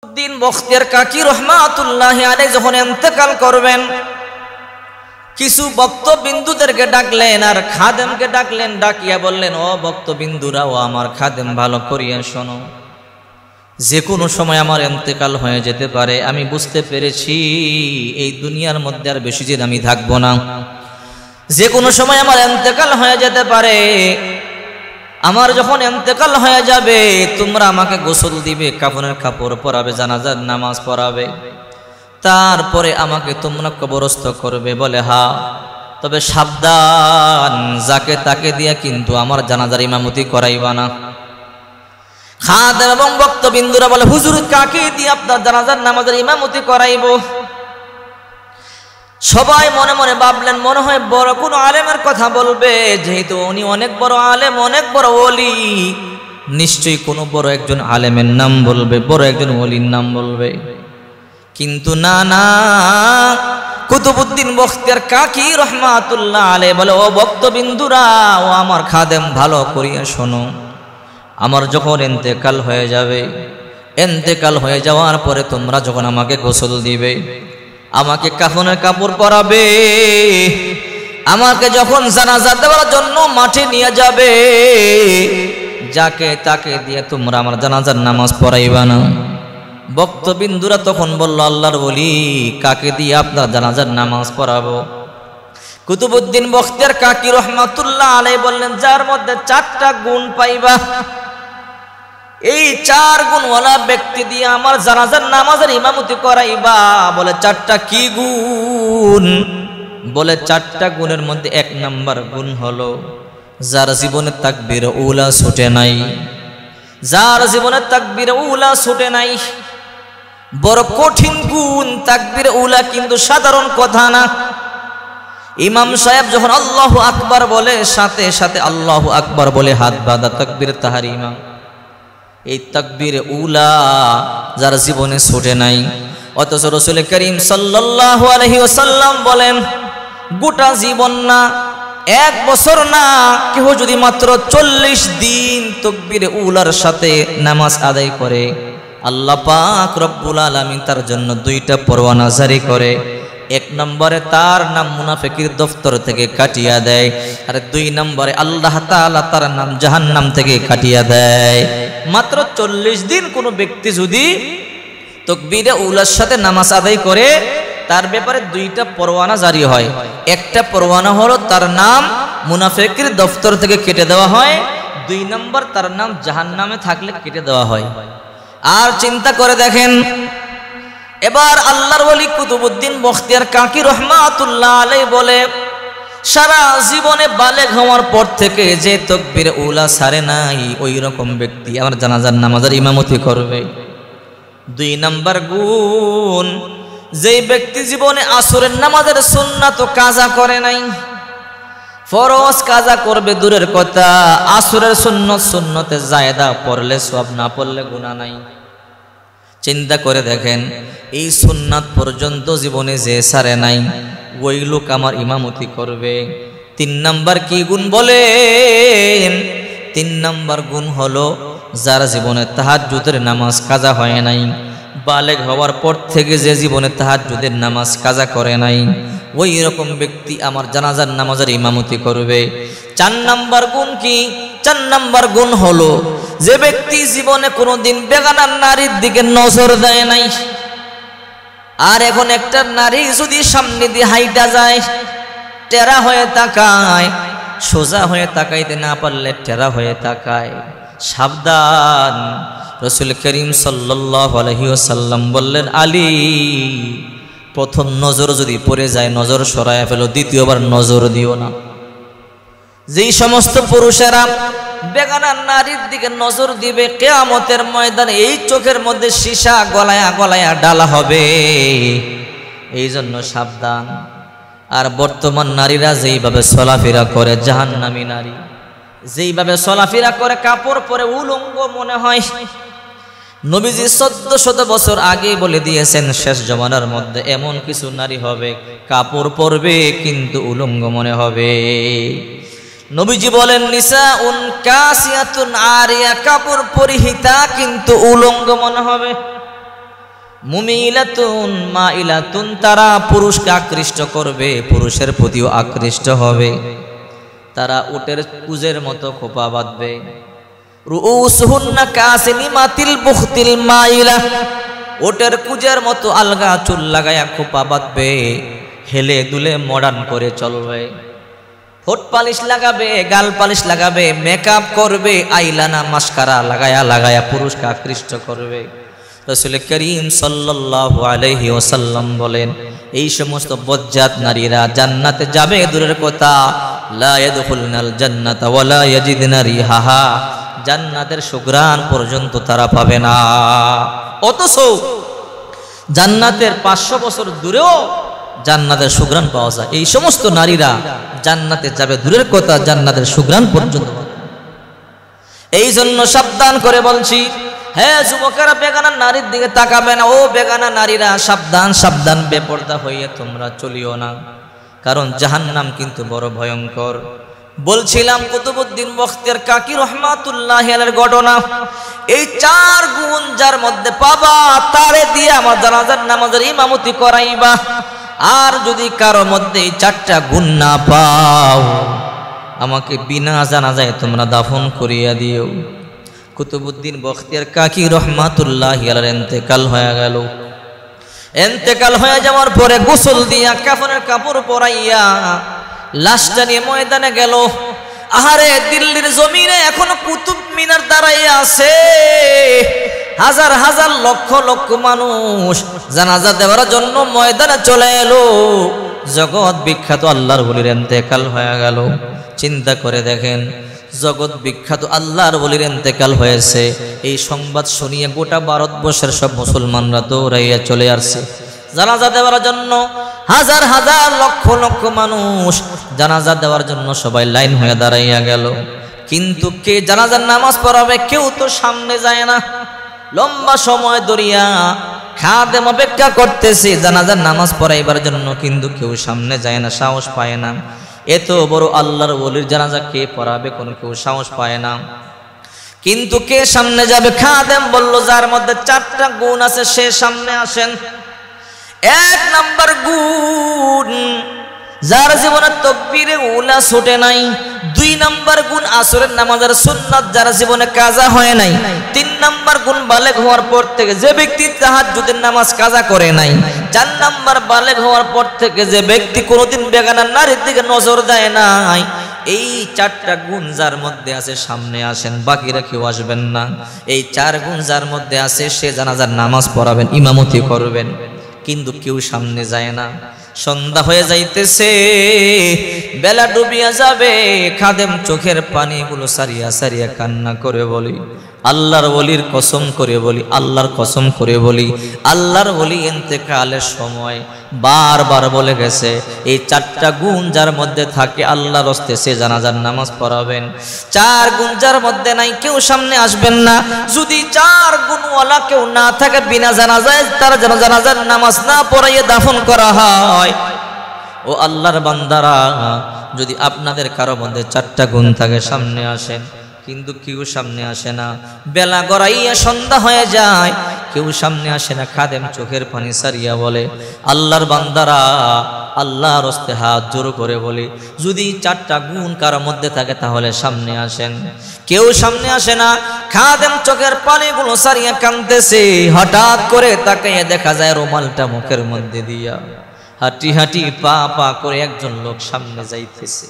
কুতুবউদ্দিন বখতিয়ার কাকি রহমাতুল্লাহি আলাইহি যখন ইন্তেকাল করবেন, কিছু বক্তবিন্দুদেরকে ডাকলেন আর খাদেমকে ডাকলেন। ডাকিয়া বললেন, ও বক্তবিন্দুরা, ও আমার খাদেম, ভালো করিয়া শোনো, যে কোনো সময় আমার ইন্তেকাল হয়ে যেতে পারে। আমি বুঝতে পেরেছি এই দুনিয়ার মধ্যে আর বেশি দিন আমি থাকবো না। যে কোনো সময় আমার ইন্তেকাল হয়ে যেতে পারে। আমার যখন ইন্তেকাল হয়ে যাবে, তোমরা আমাকে গোসল দিবে, কাফনের কাপড় পরাবে, জানাজার নামাজ পড়াবে, তারপরে আমাকে তোমরা কবরস্থ করবে। বলে, হ্যাঁ, তবে সাবধান, যাকে তাকে দিয়া কিন্তু আমার জানাজার ইমামতি করাইবা না। খাদেম এবং বক্তবিন্দুরা বলে, হুজুর, কাকে দিয়ে আপনার জানাজার নামাজের ইমামতি করাইব? সবাই মনে মনে ভাবলেন, মনে হয় বড় কোনো আলেমের কথা বলবে, যেহেতু উনি অনেক বড় আলেম, অনেক বড় ওলি, নিশ্চয়ই কোনো বড় একজন আলেমের নাম বলবে, বড় একজন ওলির নাম বলবে। কিন্তু না না, কুতুবউদ্দিন বখতিয়ার কাকি রহমাতুল্লাহ আলাইহি বলে, ও বক্তবিন্দুরা, ও আমার খাদেম, ভালো করিয়া শোনো, আমার যখন ইন্তেকাল হয়ে যাবে, ইন্তেকাল হয়ে যাওয়ার পরে তোমরা যখন আমাকে গোসল দিবে, আমাকে কাফনের কাপড় পরাবে, আমাকে যখন জানাজা দেওয়ার জন্য মাঠে নিয়ে যাবে, যাকে তাকে দিয়ে তোমরা আমার জানাজার নামাজ পড়াইবা না। বক্তবিন্দুরা তখন বলল, আল্লাহর ওলি, কাকে দিয়ে আপনার জানাজার নামাজ পড়াবো? কুতুবউদ্দিন বখতিয়ার কাকি রহমাতুল্লাহ আলাইহি বললেন, যার মধ্যে 4টা গুণ পাইবা, এই 4 গুণওয়ালা ব্যক্তি দিয়ে আমার জানাজার নামাজের ইমামতি করাইবা। বলে, 4টা কি গুণ? বলে, 4টা গুণের মধ্যে 1 নাম্বার গুণ হলো, যার জীবনে তাকবীর উলা ছুটে নাই। যার জীবনে তাকবীর উলা ছুটে নাই, বড় কঠিন গুণ। তাকবীর উলা কিন্তু সাধারণ কথা না। ইমাম সাহেব যখন আল্লাহু আকবার বলে, সাথে সাথে আল্লাহু আকবার বলে হাত বাঁধা তাকবীর তাহরিমা। এই তাকবীর উলা যার জীবনে ছুটে নাই, অথচ রাসূল করিম সাল্লাল্লাহু আলাইহি ওয়াসাল্লাম বলেন, গোটা জীবন না, 1 বছর না, কেউ যদি মাত্র 40 দিন তাকবীর উলার সাথে নামাজ আদায় করে, আল্লাহ পাক রব্বুল আলামিন তার জন্য 2টা পরওয়ানা জারি করে। 1 নম্বরে তার নাম মুনাফিকের দফতর থেকে কাটিয়া দেয়, আর 2 নম্বরে আল্লাহ তাআলা তার নাম জাহান্নাম থেকে কাটিয়া দেয়। মাত্র 40 দিন কোনো ব্যক্তি যদি তাকবীরে উলার সাথে নামাজ আদায় করে, তার ব্যাপারে 2টা পরওয়ানা জারি হয়। একটা পরওয়ানা হলো তার নাম মুনাফিকের দফতর থেকে কেটে দেওয়া হয়, 2 নম্বর তার নাম জাহান্নামে থাকলে কেটে দেওয়া হয়। আর চিন্তা করে দেখেন, এবার আল্লাহর ওলি কুতুবউদ্দিন বখতিয়ার কাকি রহমাতুল্লাহ আলাইহি বলে, সারা জীবনে বালেগ হওয়ার পর থেকে যে তাকবীর উলা ছাড়ে নাই, ওই রকম ব্যক্তি আমার জানাজার নামাজের ইমামতি করবে। 2 নাম্বার গুণ, যেই ব্যক্তি জীবনে আসরের নামাজের সুন্নাত কাজা করে নাই, ফরজ কাজা করবে দূরের কথা, আসরের সুন্নতে জায়েদা পড়লে সওয়াব, না পড়লে গুনাহ নাই। চিন্তা করে দেখেন, এই সুন্নাত পর্যন্ত জীবনে যে সারে নাই, ওই লোক আমার ইমামতি করবে। 3 নাম্বার কি গুণ বলেন? 3 নাম্বার গুণ হলো, যার জীবনে তাহাজ্জুদের নামাজ কাজা হয় নাই, বালেগ হওয়ার পর থেকে যে জীবনে তাহাজ্জুদের নামাজ কাজা করে নাই, ওই রকম ব্যক্তি আমার জানাজার নামাজের ইমামতি করবে। 4 নাম্বার গুণ কি? 4 নাম্বার গুণ হলো, যে ব্যক্তি জীবনে কোনোদিন বেগানার নারীর দিকে নজর দেয় নাই, আর এখন একটা নারী যদি সামনে দিয়ে হাইটা যায়, টেরা হয়ে তাকায়, সোজা হয়ে তাকাইতে না পারলে টেরা হয়ে তাকায়, সাবধান। রাসূল করিম সাল্লাল্লাহু আলাইহি ওয়াসাল্লাম বললেন, আলী, প্রথম নজর যদি পড়ে যায়, নজর সরায় ফেলো, দ্বিতীয়বার নজর দিও না। যেই সমস্ত পুরুষেরা বেগানার নারীর দিকে নজর দিবে, কিয়ামতের ময়দানে এই চোখের মধ্যে সীসা গলায়া গলায়া ডালা হবে। এই জন্য সাবধান। আর বর্তমান নারীরা যেইভাবে চলাফেরা করে, জাহান্নামী নারী যেইভাবে চলাফেরা করে, কাপড় পরে উলঙ্গ মনে হয়। নবীজি 1400 বছর আগে বলে দিয়েছেন, শেষ জমানার মধ্যে এমন কিছু নারী হবে, কাপড় পরবে কিন্তু উলঙ্গ মনে হবে। নবীজি বলেন, নিসাউন কাসিয়াতুন আরিয়া, কাপড় পরিহিতা কিন্তু উলঙ্গ মনে হবে। মুমিলাতুন মাইলাতুন, তারা পুরুষকে আকৃষ্ট করবে, পুরুষের প্রতিও আকৃষ্ট হবে। তারা উটের কুজের মতো খোপা বাঁধবে। রুউসুহুন্না কাসিনিমাতিল বুখতিল মাইলা, উটের কুজের মতো আলগা চুল লাগায়া খোপা বাঁধবে, হেলে দুলে মডার্ন করে চলবে। ঠোঁট পালিশ লাগাবে, গাল পালিশ লাগাবে, মেকআপ করবে, আইলানা মাস্কারা লাগায়া লাগায়া পুরুষকে আকৃষ্ট করবে। রাসূল করিম সাল্লাল্লাহু আলাইহি ওয়াসাল্লাম বলেন, এই সমস্ত বজ্জাত নারীরা জান্নাতে যাবে দূরের কথা, লা ইয়াদখুলনাল জান্নাতা ওয়ালা ইয়াজিদনা রিহাহা, জান্নাতের সুঘ্রাণ পর্যন্ত তারা পাবে না। অথচ জান্নাতের 500 বছর দূরেও জান্নাতের সুঘ্রাণ পাওয়া যায়। এই সমস্ত নারীরা জান্নাতে যাবে দূরের কথা, জান্নাতের সুঘ্রাণ পর্যন্ত। এই জন্য সাবধান করে বলছি, হ্যাঁ যুবকেরা, বেগানা নারীর দিকে তাকাবে না। ও বেগানা নারীরা, সাবধান সাবধান, বেপরদা হইয়া তোমরা চলিও না, কারণ জাহান্নাম কিন্তু বড় ভয়ঙ্কর। বলছিলাম কুতুবউদ্দিন বখতিয়ার কাকি রহমাতুল্লাহি আলাইহির ঘটনা। এই 4 গুণ যার মধ্যে পাবা, তারে দিয়ে আমার জানাজার নামাজের ইমামতি করাইবা। আর যদি কারো মধ্যে এই 4টা গুণ না পাও, আমাকে বিনা জানাজায় তোমরা দাফন করিয়া দিও। কুতুবউদ্দিন বখতিয়ার কাকি রহমাতুল্লাহি আলাইহির ইন্তেকাল হয়ে গেল। ইন্তেকাল হয়ে যাওয়ার পরে গোসল দিয়া কাফনের কাপড় পরাইয়া লাশটা নিয়ে ময়দানে গেল। আহারে, দিল্লির জমিনে এখনো কুতুব মিনার দাঁড়াইয়া আছে, হাজার হাজার লক্ষ লক্ষ মানুষ জানাজা দেওয়ার জন্য ময়দানে চলে এলো। জগৎ বিখ্যাত আল্লাহর ওলির ইন্তেকাল হয়ে গেল। চিন্তা করে দেখেন, জগৎ বিখ্যাত আল্লাহর ওলির ইন্তেকাল হয়েছে, এই সংবাদ শুনিয়ে গোটা ভারতবর্ষের সব মুসলমানরা দৌড়াইয়া চলে আসছে জানাজা দেওয়ার জন্য। হাজার হাজার লক্ষ লক্ষ মানুষ জানাজা দেওয়ার জন্য সবাই লাইন হয়ে দাঁড়াইয়া গেল। কিন্তু কে জানাজার নামাজ পড়াবে? কেউ তো সামনে যায় না। লম্বা সময় ধরিয়া খাদেম অপেক্ষা করতেছে জানাজার নামাজ পড়াইবার জন্য, কিন্তু কেউ সামনে যায় না, সাহস পায় না। এত বড় আল্লাহর ওলির জানাজা কে পড়াবে? কোনো কেউ সাহস পায় না। কিন্তু কে সামনে যাবে? খাদেম বলল, যার মধ্যে 4টা গুণ আছে সে সামনে আসেন। 1 নাম্বার গুণ, যার জীবনে তাকবীরে উলা ছুটে নাই। 2 নাম্বার গুণ, আসরের নামাজের সুন্নাত যার জীবনে কাজা হয় নাই। 3 নাম্বার গুণ, বালেগ হওয়ার পর থেকে যে ব্যক্তি তাহাজ্জুদের নামাজ কাজা করে নাই। 4 নাম্বার, বালেগ হওয়ার পর থেকে যে ব্যক্তি কোনোদিন বেগানা নারীর দিকে নজর দেয় নাই। এই 4টা গুণ যার মধ্যে আছে সামনে আসেন, বাকিরা কেউ আসবেন না। এই 4 গুণ যার মধ্যে আছে সে জানাজার নামাজ পড়াবেন, ইমামতি করবেন, কিন্তু কেউ সামনে যায় না। সন্ধ্যা হয়ে যাইতেছে, বেলা ডুবিয়া যাবে। খাদেম চোখের পানিগুলো সারিয়া সারিয়া কান্না করে বলি, আল্লাহর ওলির কসম করে বলি, আল্লাহর কসম করে বলি, আল্লাহর ওলি ইন্তেকালের সময় বারবার বলে গেছে, এই 4টা গুণ যার মধ্যে থাকে আল্লাহর হস্তে সে জানাজার নামাজ পড়াবেন। 4 গুণ যার মধ্যে নাই কেউ সামনে আসবেন না। যদি 4 গুণওয়ালা কেউ না থাকে, বিনা জানাজায় তার জানাজার নামাজ না পড়াইয়ে দাফন করা হয়। ও আল্লাহর বান্দারা, যদি আপনাদের কারো মধ্যে 4টা গুণ থাকে সামনে আসেন, কিন্তু কেউ সামনে আসে না। বেলা গড়াইয়া সন্ধ্যা হয়ে যায়, কেউ সামনে আসে না। খাদেম চোখের পানি সারিয়া বলে, আল্লাহর বান্দারা, আল্লাহর হস্তে হাত জোর করে বলি, যদি 4টা গুণ কারোর মধ্যে থাকে তাহলে সামনে আসেন। কেউ সামনে আসে না। খাদেম চোখের পানিগুলো সারিয়া কাঁদতেছে। হঠাৎ করে তাকাইয়া দেখা যায় রুমালটা মুখের মধ্যে দিয়া হাঁটি হাঁটি পা পা করে একজন লোক সামনে যাইতেছে।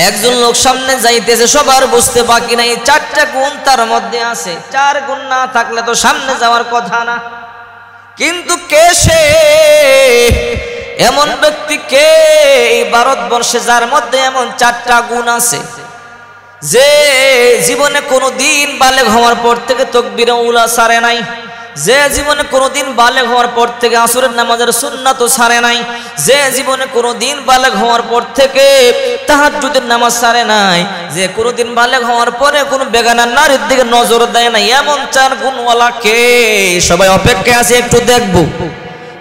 একজন লোক সামনে যাইতেছে, সবার বুঝতে বাকি নাই 4টা গুণ তার মধ্যে আছে। 4 গুণ না থাকলে তো সামনে যাওয়ার কথা না। কিন্তু কে সে? এমন ব্যক্তি কে এই ভারতবর্ষে যার মধ্যে এমন 4টা গুণ আছে, যে জীবনে কোনোদিন বালেগ হওয়ার পর থেকে তাকবীরে উলা ছাড়ে নাই, যে জীবনে কোনোদিন বালেগ হওয়ার পর থেকে আসরের নামাজের সুন্নাতও ছাড়ে নাই, যে জীবনে কোনোদিন বালেগ হওয়ার পর থেকে তাহাজ্জুদের নামাজ ছাড়ে নাই, যে কোনোদিন বালেগ হওয়ার পরে কোনো বেগানা নারীর দিকে নজর দেয় না, এমন 4 গুণওয়ালা কে? সবাই অপেক্ষায় আছে, একটু দেখবো।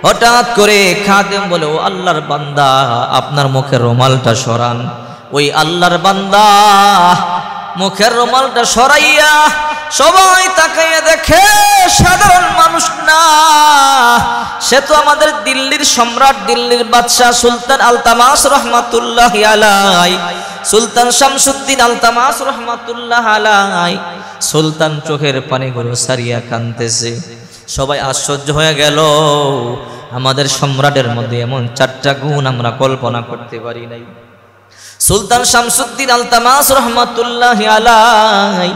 হঠাৎ করে খাদেম বলে, ও আল্লাহর বান্দা, আপনার মুখের রুমালটা সরান। ওই আল্লাহর বান্দা মুখের রুমালটা সরাইয়া সবাই তাকাইয়া দেখে সাধারণ মানুষ না, সে তো আমাদের দিল্লির সম্রাট, দিল্লির বাদশাহ সুলতান আলতামাস রহমাতুল্লাহি আলাইহি, সুলতান শামসুদ্দিন আলতামাস রহমাতুল্লাহ আলাইহি। সুলতান চোখের পানিগুলো সারিয়া কাঁদতেছে। সবাই আশ্চর্য হয়ে গেল, আমাদের সম্রাটের মধ্যে এমন 4টা গুণ আমরা কল্পনা করতে পারি নাই। সুলতান শামসুদ্দিন আলতামাস রহমাতুল্লাহি আলাইহি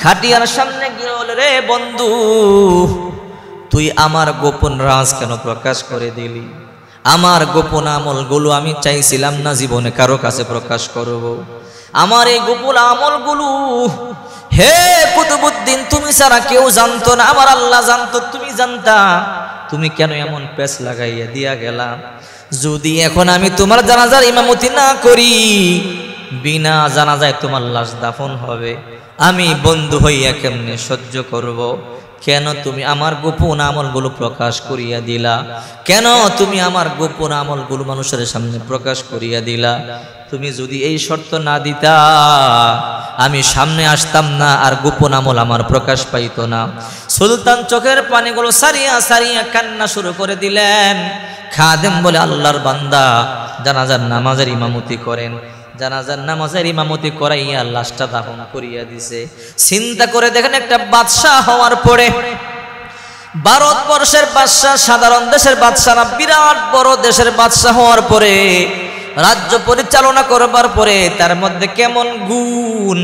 খাটিয়ার সামনে গিয়ে বলে, রে বন্ধু, তুই আমার গোপন রাজ কেন প্রকাশ করে দিলি? আমার গোপন আমলগুলো আমি চাইছিলাম না জীবনে কারো কাছে প্রকাশ করব। আমার এই গোপন আমলগুলো হে কুতুবউদ্দিন তুমি ছাড়া কেউ জানতো না, আমার আল্লাহ জানতো, তুমি জানতা, তুমি কেন এমন পেছ লাগাইয়া দিয়া গেলা? যদি এখন আমি তোমার জানাজার ইমামতি না করি, বিনা জানাজায় তোমার লাশ দাফন হবে, আমি বন্ধু হইয়া কেমনে সহ্য করব? কেন তুমি আমার গোপন আমলগুলো প্রকাশ করিয়া দিলা? কেন তুমি আমার গোপন আমলগুলো মানুষের সামনে প্রকাশ করিয়া দিলা? তুমি যদি এই শর্ত না দিতা, আমি সামনে আসতাম না, আর গোপন আমল আমার প্রকাশ পাইত না। সুলতান চোখের পানিগুলো সারিয়া সারিয়া কান্না শুরু করে দিলেন। খাদেম বলে, আল্লাহর বান্দা, জানাজার নামাজের ইমামতি করেন। জানাজার নামাজের ইমামতি করাইয়া লাশটা দাফন করিয়া দিছে। চিন্তা করে দেখেন, একটা বাদশাহ হওয়ার পরে, ভারতবর্ষের বাদশাহ সাধারণ দেশের বাদশাহ না, বিরাট বড় দেশের বাদশাহ হওয়ার পরে, রাজ্য পরিচালনা করবার পরে তার মধ্যে কেমন গুণ।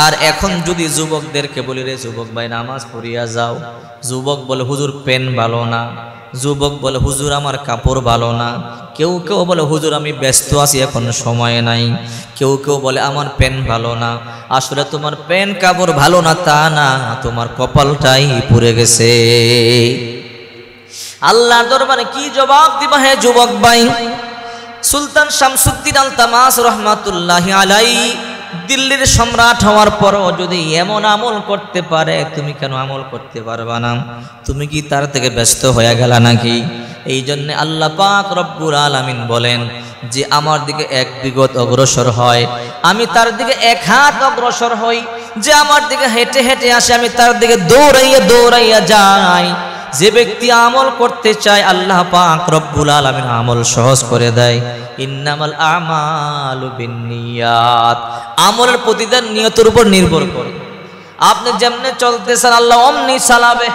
আর এখন যদি যুবকদেরকে বলি, রে যুবক ভাই নামাজ পড়িয়া যাও, যুবক বলে হুজুর পেন ভালো না, যুবক বলে হুজুর আমার কাপড় ভালো না, কেউ কেউ বলে হুজুর আমি ব্যস্ত আছি এখন সময় নাই, কেউ কেউ বলে আমার পেন ভালো না। আসলে তোমার পেন কাপড় ভালো না তা না, তোমার কপালটাই পুড়ে গেছে। আল্লাহর দরবারে কি জবাব দিবা হে যুবক ভাই? সুলতান শামসুদ্দিন আলতামাস রহমাতুল্লাহি আলাইহি দিল্লির সম্রাট হওয়ার পরও যদি এমন আমল করতে পারে, তুমি কেন আমল করতে পারবা না? তুমি কি তার থেকে ব্যস্ত হয়ে গেলা নাকি? এই জন্য আল্লাহ পাক রব্বুল আলামিন বলেন যে আমার দিকে 1 বিঘত অগ্রসর হয়, আমি তার দিকে 1 হাত অগ্রসর হই। যে আমার দিকে হেঁটে হেঁটে আসে, আমি তার দিকে দৌড়াইয়া দৌড়াইয়া যাই। যে ব্যক্তি আমল করতে চায়, আল্লাহ পাক রব্বুল আলামিন আমল সহজ করে দেয়। ইন্নামাল আমালু বিন্নিয়াত, আমলের প্রতিদান নিয়তের উপর নির্ভর করে। আপনি যেমনে চলতেছেন আল্লাহ অমনি চালাবে।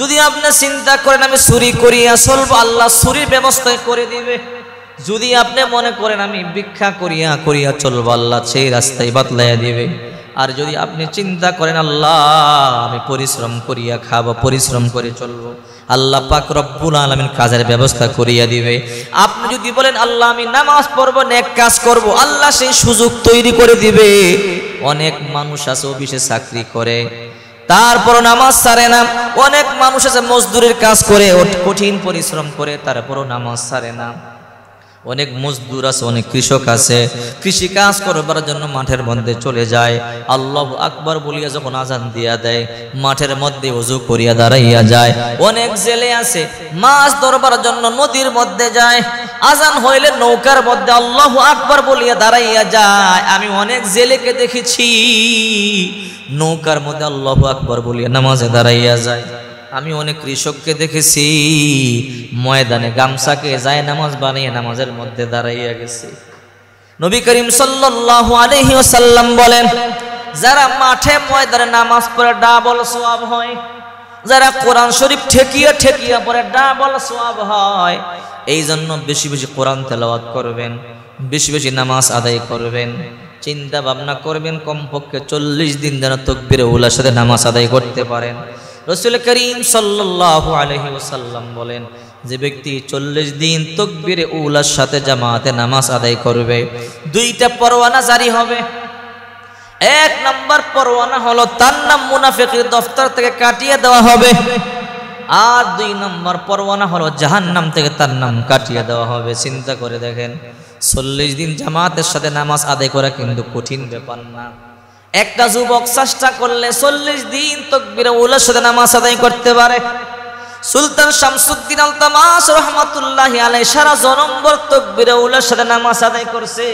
যদি আপনি চিন্তা করেন আমি চুরি করিয়া চলবো, আল্লাহ চুরির ব্যবস্থা করে দিবে। যদি আপনি মনে করেন আমি ভিক্ষা করিয়া করিয়া চলবো, আল্লাহ সেই রাস্তায় বাতলাইয়া দিবে। আর যদি আপনি চিন্তা করেন আল্লাহ আমি পরিশ্রম করিয়া খাবো, পরিশ্রম করে চলবো, আল্লাহ পাক রব্বুল আলামিন কাজের ব্যবস্থা করিয়া দিবে। আপনি যদি বলেন আল্লাহ আমি নামাজ পড়বো, নেক কাজ করব, আল্লাহ সেই সুযোগ তৈরি করে দিবে। অনেক মানুষ আছে অফিসে চাকরি করে, তারপর নামাজ ছাড়ে না। অনেক মানুষ আছে মজদুরের কাজ করে, কঠিন পরিশ্রম করে, তারপরও নামাজ ছাড়ে না। অনেক মজদুর আছে, অনেক কৃষক আছে, কৃষি কাজ করবার জন্য মাঠের মধ্যে চলে যায়। আল্লাহু আকবার বলিয়া যখন আজান দিয়া দেয়, মাঠের মধ্যে ওযু করিয়া দাঁড়াইয়া যায়। অনেক জেলে আছে, মাছ ধরবার জন্য নদীর মধ্যে যায়, আজান হইলে নৌকার মধ্যে আল্লাহু আকবার বলিয়া দাঁড়াইয়া যায়। আমি অনেক জেলেকে দেখেছি নৌকার মধ্যে আল্লাহু আকবার বলিয়া নামাজে দাঁড়াইয়া যায়। আমি অনেক কৃষককে দেখেছি ময়দানে গামছাকে যায় নামাজ বানিয়ে নামাজের মধ্যে দাঁড়াইয়া গেছে। নবী করিম সাল্লাল্লাহু আলাইহি ওয়াসাল্লাম বলেন, যারা মাঠে ময়দানে নামাজ পড়ে ডাবল সওয়াব হয়, যারা কোরআন শরীফ ঠেকিয়া ঠেকিয়া পড়ে ডাবল সওয়াব হয়। এই জন্য বেশি বেশি কোরআন তেলাওয়াত করবেন, বেশি বেশি নামাজ আদায় করবেন। চিন্তা ভাবনা করবেন কমপক্ষে 40 দিন যেন তাকবীরে উলার সাথে নামাজ আদায় করতে পারেন। রাসূল করিম সাল্লাল্লাহু আলাইহি ওয়াসাল্লাম বলেন, যে ব্যক্তি 40 দিন তাকবীরে উলার সাথে জামাতে নামাজ আদায় করবে, 2টা পরওয়ানা জারি হবে। 1 নম্বর পরওয়ানা হলো তার নাম মুনাফিকের দফতর থেকে কাটিয়ে দেওয়া হবে, আর 2 নম্বর পরওয়ানা হলো জাহান্নাম থেকে তার নাম কাটিয়ে দেওয়া হবে। চিন্তা করে দেখেন, 40 দিন জামাতের সাথে নামাজ আদায় করা কিন্তু কঠিন ব্যাপার না। একটা যুবক চেষ্টা করলে 40 দিন তাকবীরে উলার সাথে নামাজ আদায় করতে পারে। সুলতান শামসুদ্দিন আলতামাস রহমাতুল্লাহি আলাইহি সারা জনমভর তাকবীরে উলার সাথে নামাজ আদায় করছে।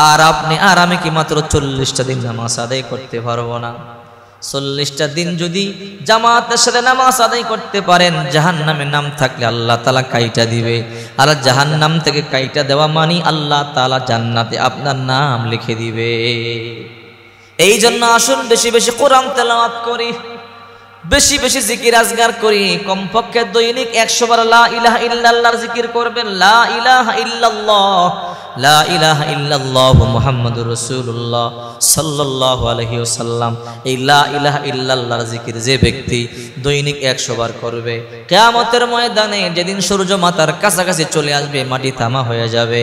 আর আপনি আর আমি কি মাত্র 40টা দিন নামাজ আদায় করতে পারবো না? 40টা দিন যদি জামাতের সাথে নামাজ আদায় করতে পারেন, জাহান্নামের নাম থাকলে আল্লাহ তাআলা কাইটা দিবে। আর জাহান্নাম থেকে কাইটা দেওয়া মানে আল্লাহ তাআলা জান্নাতে আপনার নাম লিখে দিবে। এই জন্য আসুন বেশি বেশি কোরআন তেলাওয়াত করি, বেশি বেশি জিকির আজগার করি। কমপক্ষে দৈনিক 100 বার লা ইলাহা ইল্লাল্লাহর জিকির করবেন। লা ইলাহা ইল্লাল্লাহ, লা ইলাহা ইল্লাল্লাহ মুহাম্মাদুর রাসূলুল্লাহ সাল্লাল্লাহু আলাইহি ওয়াসাল্লাম। এই লা ইলাহা ইল্লাল্লাহর জিকির যে ব্যক্তি দৈনিক 100 বার করবে, কিয়ামতের ময়দানে যেদিন সূর্য মাথার কাছাকাছি চলে আসবে, মাটি থামা হয়ে যাবে,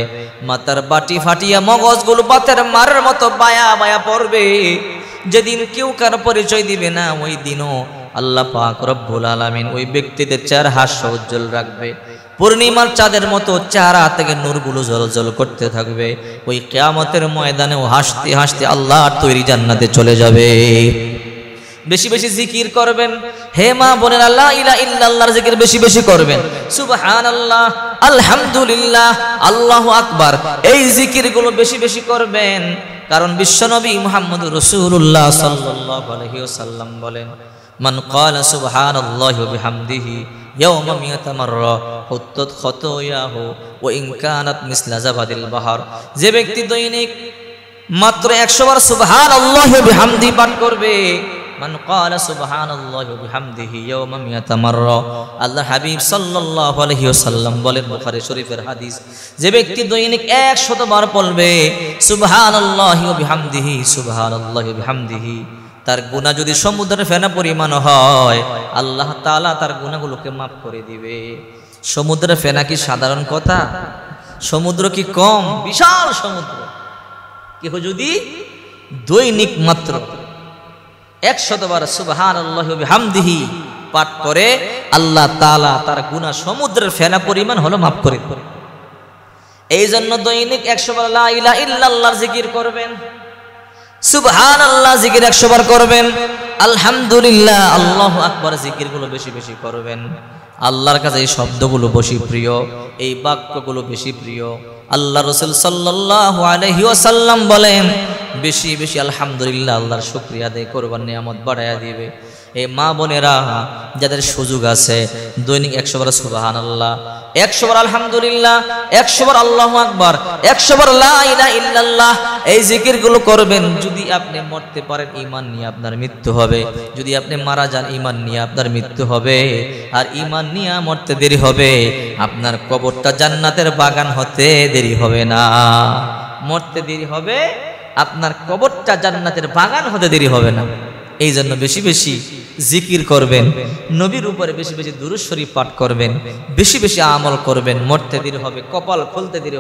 মাথার বাটি ফাটিয়া মগজগুলো বাতের মারের মতো বায়া বায়া পড়বে। যেদিন কেউ কার পরিচয় দিবে না, ওই দিনও আল্লাহ পাক রব্বুল আলামিন ওই ব্যক্তিদের চেহারা হাস্য উজ্জ্বল রাখবে। পূর্ণিমার চাঁদের মতো চেহারা থেকে নূরগুলো জ্বলজ্বল করতে থাকবে। ওই কিয়ামতের ময়দানেও হাসতে হাসতে আল্লাহর তৈরি জান্নাতে চলে যাবে। বেশি বেশি জিকির করবেন। হে মা বোনেরা, লা ইলাহা ইল্লাল্লাহর জিকির বেশি বেশি করবেন। সুবহানাল্লাহ, আলহামদুলিল্লাহ, আল্লাহু আকবার, এই জিকিরগুলো বেশি বেশি করবেন। কারণ বিশ্বনবী মুহাম্মদুর রাসূলুল্লাহ সাল্লাল্লাহু আলাইহি ওয়াসাল্লাম বলেন, মান ক্বালা সুবহানাল্লাহি ওয়া বিহামদিহি ইয়াওমা মিয়াতা মাররা হুত্তাত খাতায়াহু ওয়া ইন কানাত মিসলা জাবাদিল বাহর। যে ব্যক্তি দৈনিক মাত্র 100 বার সুবহানাল্লাহি ওয়া বিহামদিহি পাঠ করবে, মান ক্বালা সুবহানাল্লাহি ওয়া বিহামদিহি ইয়াওমা মিয়াতা মাররা, আল্লাহর হাবিব সাল্লাল্লাহু আলাইহি ওয়াসাল্লাম বলেন, বুখারী শরীফের হাদিস, যে ব্যক্তি দৈনিক 100 বার পড়বে সুবহানাল্লাহি ওয়া বিহামদিহি, সুবহানাল্লাহি ওয়া বিহামদিহি, তার গুনাহ যদি সমুদ্রের ফেনা পরিমাণ হয়, আল্লাহ তাআলা তার গুনাহগুলোকে মাফ করে দিবে। সমুদ্রের ফেনা কি সাধারণ কথা? সমুদ্র কি কম? বিশাল সমুদ্র। কেউ যদি দৈনিক মাত্র 100 বার সুবহানাল্লাহি ওয়া বিহামদিহি পাঠ করে, আল্লাহ তাআলা তার গুনাহ সমুদ্রের ফেনা পরিমাণ হলো মাফ করে দেবে। এই জন্য দৈনিক 100 বার লা ইলাহা ইল্লাল্লাহর জিকির করবেন, সুবহানাল্লাহ জিকির 100 বার করবেন, আলহামদুলিল্লাহ, আল্লাহু আকবার জিকিরগুলো বেশি বেশি করবেন। আল্লাহর কাছে এই শব্দগুলো বেশি প্রিয়, এই বাক্যগুলো বেশি প্রিয়। আল্লাহ রাসূল সাল্লাল্লাহু আলাইহি ওয়াসাল্লাম বলেন, বেশি বেশি আলহামদুলিল্লাহ আল্লাহর শুকরিয়া আদায় করবার নিয়ামত বাড়ায়া দিবে। এই মা বোনেরা যাদের সুযোগ আছে, দৈনিক 100 বার সুবহানাল্লাহ, 100 বার আলহামদুলিল্লাহ, 100 বার আল্লাহু আকবার, 100 বার লা ইলাহা ইল্লাল্লাহ, এই জিকিরগুলো করবেন। যদি আপনি মরতে পারেন, ঈমান নিয়ে আপনার মৃত্যু হবে। যদি আপনি মারা যান, ঈমান নিয়ে আপনার মৃত্যু হবে। আর ঈমান নিয়ে মরতে দেরি হবে, আপনার কবরটা জান্নাতের বাগান হতে দেরি হবে না। মরতে দেরি হবে, আপনার কবরটা জান্নাতের বাগান হতে দেরি হবে না। এই জন্য বেশি বেশি জিকির করবেন, নবীর উপরে বেশি বেশি দুরূদ শরীফ পাঠ করবেন, বেশি বেশি আমল করবেন। মরতে দেরি হবে, কপাল খুলতে দেরি হবে।